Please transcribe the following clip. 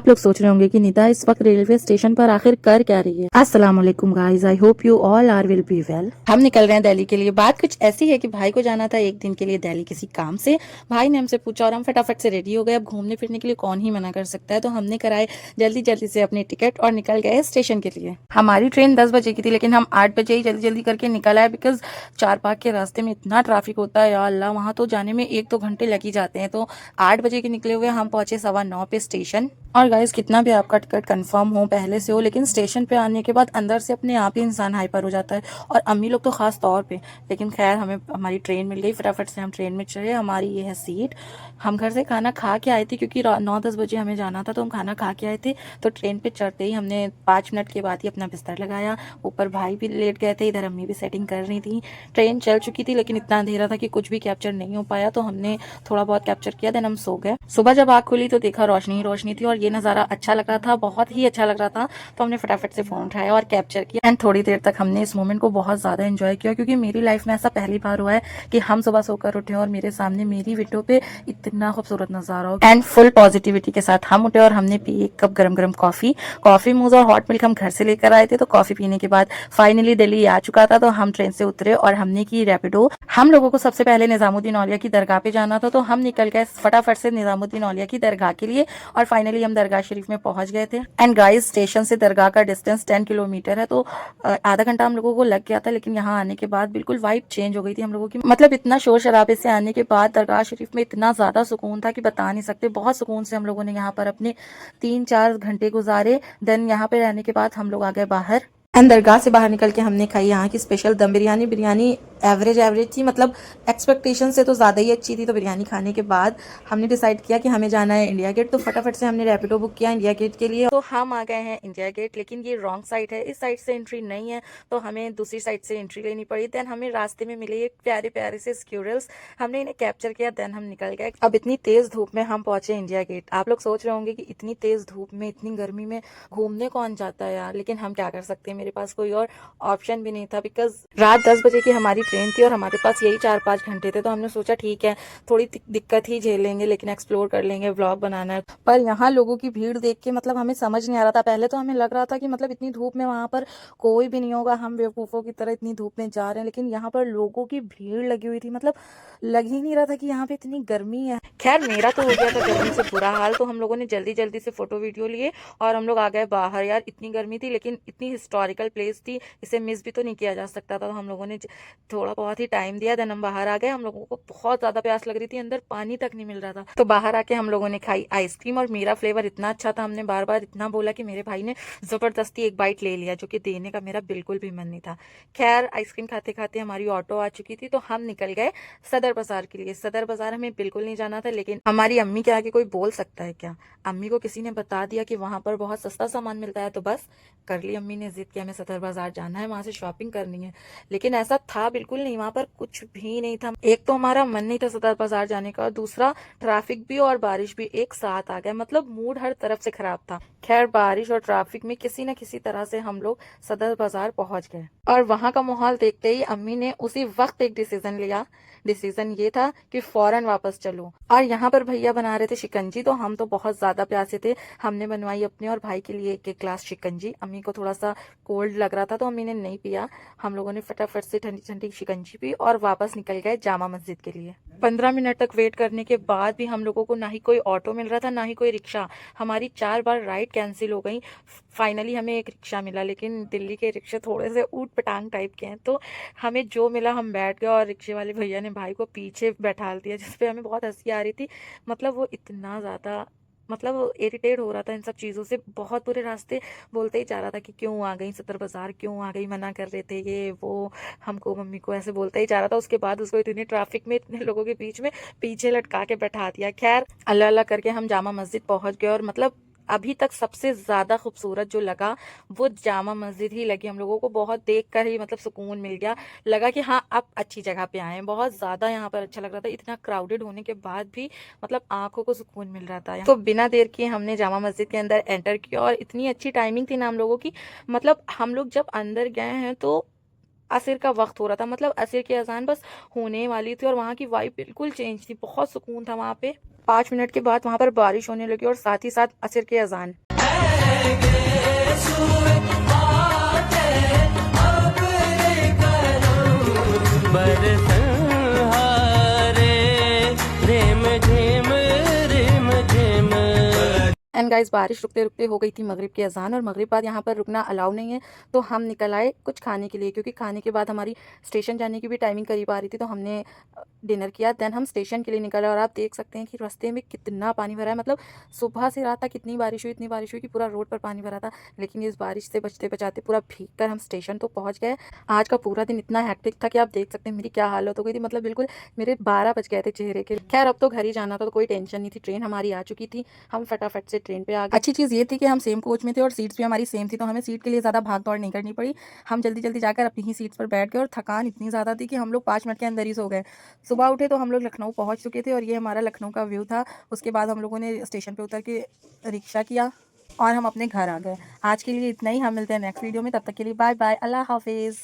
आप लोग सोच रहे होंगे कि निदा इस वक्त रेलवे स्टेशन पर आखिर कर क्या रही है। अस्सलाम वालेकुम guys, I hope you all are will be well. हम निकल रहे हैं दिल्ली के लिए। बात कुछ ऐसी है कि भाई को जाना था एक दिन के लिए दिल्ली किसी काम से। भाई ने हमसे पूछा और हम फटाफट से रेडी हो गए। अब घूमने फिरने के लिए कौन ही मना कर सकता है, तो हमने कराए जल्दी जल्दी से अपने टिकट और निकल गए स्टेशन के लिए। हमारी ट्रेन 10 बजे की थी, लेकिन हम 8 बजे ही जल्दी जल्दी करके निकल आए, बिकॉज चार बाग के रास्ते में इतना ट्रैफिक होता है, या अल्लाह, वहां तो जाने में 1-2 घंटे लग ही जाते हैं। तो 8 बजे के निकले हुए हम पहुंचे 9:15 पे स्टेशन। और गाइस, कितना भी आपका टिकट कंफर्म हो पहले से हो, लेकिन स्टेशन पे आने के बाद अंदर से अपने आप ही इंसान हाइपर हो जाता है, और अम्मी लोग तो खास तौर पे। लेकिन खैर, हमें हमारी ट्रेन मिल गई, फटाफट से हम ट्रेन में चढ़े। हमारी ये है सीट। हम घर से खाना खा के आए थे, क्योंकि 9-10 बजे हमें जाना था, तो हम खाना खा के आए थे। तो ट्रेन पे चढ़ते ही हमने 5 मिनट के बाद ही अपना बिस्तर लगाया। ऊपर भाई भी लेट गए थे, इधर अम्मी भी सेटिंग कर रही थी। ट्रेन चल चुकी थी, लेकिन इतना अंधेरा था कि कुछ भी कैप्चर नहीं हो पाया, तो हमने थोड़ा बहुत कैप्चर किया, देन हम सो गए। सुबह जब आँख खुली तो देखा रोशनी ही रोशनी थी, और ये नज़ारा अच्छा लग रहा था, बहुत ही अच्छा लग रहा था। तो हमने फटाफट से फोन उठाया और कैप्चर किया। एंड थोड़ी देर तक हमने इस मोमेंट को बहुत ज्यादा एंजॉय किया, क्योंकि मेरी लाइफ में ऐसा पहली बार हुआ है कि हम सुबह सोकर उठे और मेरे सामने मेरी विंडो पे इतना खूबसूरत नजारा हो। एंड फुल पॉजिटिविटी के साथ हम उठे और हमने पी एक कप गरम गरम कॉफी मूज और हॉट मिल्क हम घर से लेकर आए थे। तो कॉफी पीने के बाद फाइनली दिल्ली आ चुका था, तो हम ट्रेन से उतरे और हमने की रैपिडो। हम लोगों को सबसे पहले निजामुद्दीन औलिया की दरगाह पे जाना था, तो हम निकल गए फटाफट से निजामुद्दीन औलिया की दरगाह के लिए, और फाइनली हम दरगाह शरीफ में पहुंच गए थे। एंड गाइस, स्टेशन से दरगाह का डिस्टेंस 10 किलोमीटर है, तो आधा घंटा हम लोगों को लग गया था। लेकिन यहाँ आने के बाद बिल्कुल वाइब चेंज हो गई थी हम लोगों की। मतलब इतना शोर शराबे से आने के बाद दरगाह शरीफ में इतना ज्यादा सुकून था कि बता नहीं सकते। बहुत सुकून से हम लोगों ने यहाँ पर अपने 3-4 घंटे गुजारे। देन यहाँ पे रहने के बाद हम लोग आ गए बाहर। एंड दरगाह से बाहर निकल के हमने खाई यहाँ की स्पेशल दम बिरयानी। बिरयानी एवरेज थी, मतलब एक्सपेक्टेशन से तो ज़्यादा ही अच्छी थी। तो बिरयानी खाने के बाद हमने डिसाइड किया कि हमें जाना है इंडिया गेट, तो फटाफट से हमने रैपिडो बुक किया इंडिया गेट के लिए। तो हम आ गए हैं इंडिया गेट, लेकिन ये रॉन्ग साइड है, इस साइड से एंट्री नहीं है, तो हमें दूसरी साइड से एंट्री लेनी पड़ी। देन हमें रास्ते में मिले एक प्यारे प्यारे से स्क्यूरल्स, हमने इन्हें कैप्चर किया, देन हम निकल गए। अब इतनी तेज धूप में हम पहुंचे इंडिया गेट। आप लोग सोच रहे होंगे कि इतनी तेज धूप में इतनी गर्मी में घूमने कौन जाता है यार, लेकिन हम क्या कर सकते हैं, मेरे पास कोई और ऑप्शन भी नहीं था, बिकॉज रात 10 बजे की हमारी ट्रेन थी और हमारे पास यही 4-5 घंटे थे। तो हमने सोचा ठीक है, थोड़ी दिक्कत ही झेल लेंगे, लेकिन एक्सप्लोर कर लेंगे, व्लॉग बनाना है। पर यहाँ लोगों की भीड़ देख के मतलब हमें समझ नहीं आ रहा था। पहले तो हमें लग रहा था कि मतलब इतनी धूप में वहां पर कोई भी नहीं होगा, हम बेवकूफों की तरह इतनी धूप में जा रहे हैं, लेकिन यहाँ पर लोगों की भीड़ लगी हुई थी। मतलब लग ही नहीं रहा था कि यहाँ पे इतनी गर्मी है। खैर, मेरा तो हो गया था गर्मी से बुरा हाल, तो हम लोगों ने जल्दी जल्दी से फोटो वीडियो लिए और हम लोग आ गए बाहर। यार, इतनी गर्मी थी, लेकिन इतनी हिस्टोरिकल प्लेस थी, इसे मिस भी तो नहीं किया जा सकता था। तो हम लोगों ने थोड़ा बहुत ही टाइम दिया, देन हम बाहर आ गए। हम लोगों को बहुत ज्यादा प्यास लग रही थी, अंदर पानी तक नहीं मिल रहा था। तो बाहर आके हम लोगों ने खाई आइसक्रीम, और मेरा फ्लेवर इतना अच्छा था, हमने बार बार इतना बोला कि मेरे भाई ने जबरदस्ती एक बाइट ले लिया, जो कि देने का मेरा बिल्कुल भी मन नहीं था। खैर, आइसक्रीम खाते खाते हमारी ऑटो आ चुकी थी, तो हम निकल गए सदर बाजार के लिए। सदर बाजार हमें बिल्कुल नहीं जाना था, लेकिन हमारी अम्मी के आगे कोई बोल सकता है क्या। अम्मी को किसी ने बता दिया कि वहां पर बहुत सस्ता सामान मिलता है, तो बस कर ली अम्मी ने जिद कि हमें सदर बाजार जाना है, वहां से शॉपिंग करनी है। लेकिन ऐसा था बिल्कुल नहीं, वहां पर कुछ भी नहीं था। एक तो हमारा मन नहीं था सदर बाजार जाने का, और दूसरा ट्रैफिक भी और बारिश भी एक साथ आ गया। मतलब मूड हर तरफ से खराब था। खैर, बारिश और ट्रैफिक में किसी न किसी तरह से हम लोग सदर बाजार पहुंच गए, और वहां का माहौल देखते ही अम्मी ने उसी वक्त एक डिसीजन लिया। डिसीजन ये था कि फौरन वापस चलो। और यहाँ पर भैया बना रहे थे शिकंजी, तो हम तो बहुत ज्यादा प्यासे थे, हमने बनवाई अपने और भाई के लिए 1-1 ग्लास शिकंजी। अम्मी को थोड़ा सा कोल्ड लग रहा था, तो अम्मी ने नहीं पिया। हम लोगों ने फटाफट से ठंडी ठंडी शिकंजी पी और वापस निकल गए जामा मस्जिद के लिए। 15 मिनट तक वेट करने के बाद भी हम लोगों को ना ही कोई ऑटो मिल रहा था, ना ही कोई रिक्शा। हमारी 4 बार राइड कैंसिल हो गई। फाइनली हमें एक रिक्शा मिला, लेकिन दिल्ली के रिक्शे थोड़े से ऊट पटांग टाइप के हैं, तो हमें जो मिला हम बैठ गए, और रिक्शे वाले भैया ने भाई को पीछे बैठा दिया, जिसपे हमें बहुत हंसी आ रही थी। मतलब वो इतना ज्यादा मतलब इरिटेट हो रहा था इन सब चीज़ों से, बहुत बुरे रास्ते बोलते ही जा रहा था कि क्यों आ गई सदर बाजार, क्यों आ गई, मना कर रहे थे ये वो, हमको मम्मी को ऐसे बोलता ही जा रहा था। उसके बाद उसको इतनी ट्रैफिक में इतने लोगों के बीच में पीछे लटका के बैठा दिया। खैर, अल्लाह अल्लाह करके हम जामा मस्जिद पहुंच गए, और मतलब अभी तक सबसे ज्यादा खूबसूरत जो लगा वो जामा मस्जिद ही लगी हम लोगों को। बहुत देख कर ही मतलब सुकून मिल गया, लगा कि हाँ, अब अच्छी जगह पे आए हैं। बहुत ज्यादा यहाँ पर अच्छा लग रहा था, इतना क्राउडेड होने के बाद भी मतलब आंखों को सुकून मिल रहा था। तो बिना देर किए हमने जामा मस्जिद के अंदर एंटर किया, और इतनी अच्छी टाइमिंग थी ना हम लोगों की। मतलब हम लोग जब अंदर गए हैं तो असर का वक्त हो रहा था, मतलब असर की अजान बस होने वाली थी, और वहाँ की वाइब बिल्कुल चेंज थी, बहुत सुकून था वहाँ पे। 5 मिनट के बाद वहाँ पर बारिश होने लगी और साथ ही साथ असर की अजान। एंड गाइस बारिश रुकते रुकते हो गई थी मगरिब की अजान और मगरिब बाद यहाँ पर रुकना अलाउ नहीं है, तो हम निकल आए कुछ खाने के लिए, क्योंकि खाने के बाद हमारी स्टेशन जाने की भी टाइमिंग करीब आ रही थी, तो हमने डिनर किया। देन हम स्टेशन के लिए निकले और आप देख सकते हैं कि रास्ते में कितना पानी भरा है। मतलब सुबह से रात तक इतनी बारिश हुई, इतनी बारिश हुई कि पूरा रोड पर पानी भरा था, लेकिन इस बारिश से बचते बचाते पूरा भीग कर हम स्टेशन तो पहुँच गए। आज का पूरा दिन इतना हैक्टिक था कि आप देख सकते हैं मेरी क्या हालत हो गई थी। मतलब बिल्कुल मेरे 12 बज गए थे चेहरे के। खैर अब तो घर ही जाना था तो कोई टेंशन नहीं थी, ट्रेन हमारी आ चुकी थी, हम फटाफट से ट्रेन पे आ गए। अच्छी चीज़ ये थी कि हम सेम कोच में थे और सीट्स भी हमारी सेम थी, तो हमें सीट के लिए ज़्यादा भाग दौड़ नहीं करनी पड़ी। हम जल्दी जल्दी जाकर अपनी ही सीट्स पर बैठ गए और थकान इतनी ज़्यादा थी कि हम लोग 5 मिनट के अंदर ही सो गए। सुबह उठे तो हम लोग लखनऊ पहुंच चुके थे और ये हमारा लखनऊ का व्यू था। उसके बाद हम लोगों ने स्टेशन पे उतर के रिक्शा किया और हम अपने घर आ गए। आज के लिए इतना ही, हम मिलते हैं नेक्स्ट वीडियो में, तब तक के लिए बाय बाय, अल्लाह हाफिज़।